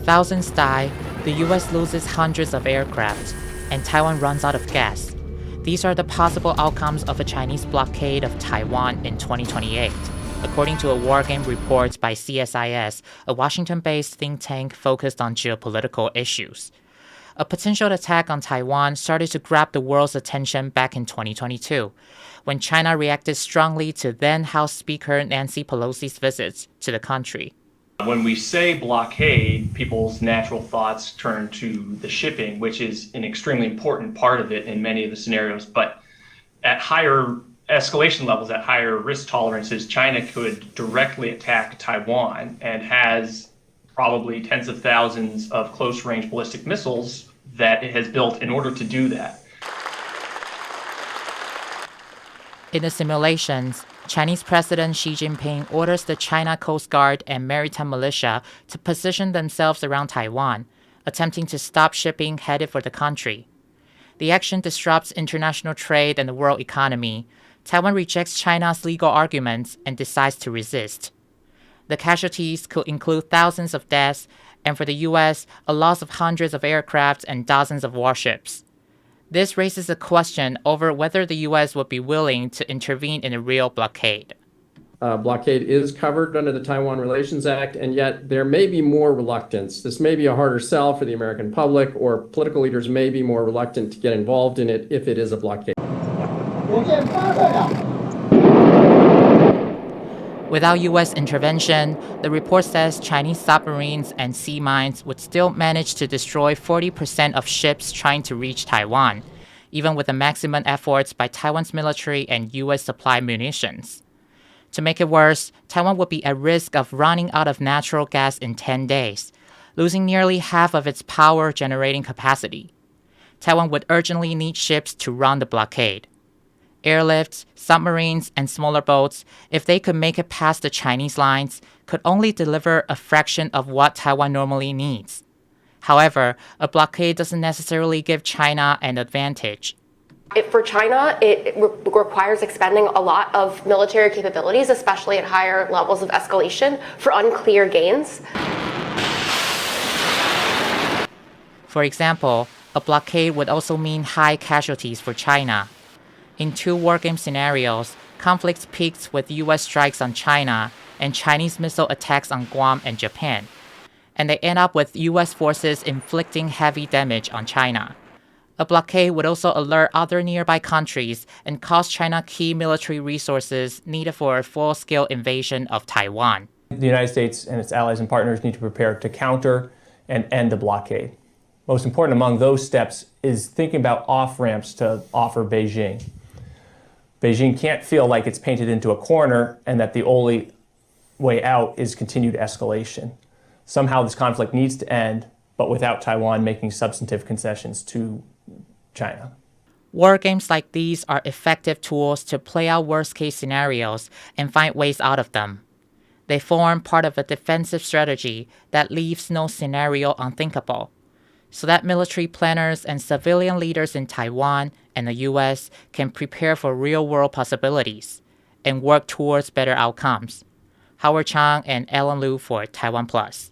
Thousands die, the US loses hundreds of aircraft, and Taiwan runs out of gas. These are the possible outcomes of a Chinese blockade of Taiwan in 2028, according to a wargame report by CSIS, a Washington-based think tank focused on geopolitical issues. A potential attack on Taiwan started to grab the world's attention back in 2022, when China reacted strongly to then House Speaker Nancy Pelosi's visits to the country. When we say blockade, people's natural thoughts turn to the shipping, which is an extremely important part of it in many of the scenarios. But at higher escalation levels, at higher risk tolerances, China could directly attack Taiwan and has probably tens of thousands of close-range ballistic missiles that it has built in order to do that. In the simulations, Chinese President Xi Jinping orders the China Coast Guard and maritime militia to position themselves around Taiwan, attempting to stop shipping headed for the country. The action disrupts international trade and the world economy. Taiwan rejects China's legal arguments and decides to resist. The casualties could include thousands of deaths, and for the US, a loss of hundreds of aircraft and dozens of warships. This raises a question over whether the US would be willing to intervene in a real blockade. Blockade is covered under the Taiwan Relations Act, and yet there may be more reluctance. This may be a harder sell for the American public, or political leaders may be more reluctant to get involved in it if it is a blockade. Without US intervention, the report says Chinese submarines and sea mines would still manage to destroy 40% of ships trying to reach Taiwan, even with the maximum efforts by Taiwan's military and US supply munitions. To make it worse, Taiwan would be at risk of running out of natural gas in 10 days, losing nearly half of its power generating capacity. Taiwan would urgently need ships to run the blockade. Airlifts, submarines, and smaller boats, if they could make it past the Chinese lines, could only deliver a fraction of what Taiwan normally needs. However, a blockade doesn't necessarily give China an advantage. For China, it requires expending a lot of military capabilities, especially at higher levels of escalation, for unclear gains. For example, a blockade would also mean high casualties for China. In two wargame scenarios, conflicts peaked with US strikes on China and Chinese missile attacks on Guam and Japan, and they end up with US forces inflicting heavy damage on China. A blockade would also alert other nearby countries and cost China key military resources needed for a full-scale invasion of Taiwan. The United States and its allies and partners need to prepare to counter and end the blockade. Most important among those steps is thinking about off-ramps to offer Beijing. Beijing can't feel like it's painted into a corner and that the only way out is continued escalation. Somehow this conflict needs to end, but without Taiwan making substantive concessions to China. War games like these are effective tools to play out worst-case scenarios and find ways out of them. They form part of a defensive strategy that leaves no scenario unthinkable, so that military planners and civilian leaders in Taiwan and the US can prepare for real-world possibilities and work towards better outcomes. Howard Chang and Ellen Liu for TaiwanPlus.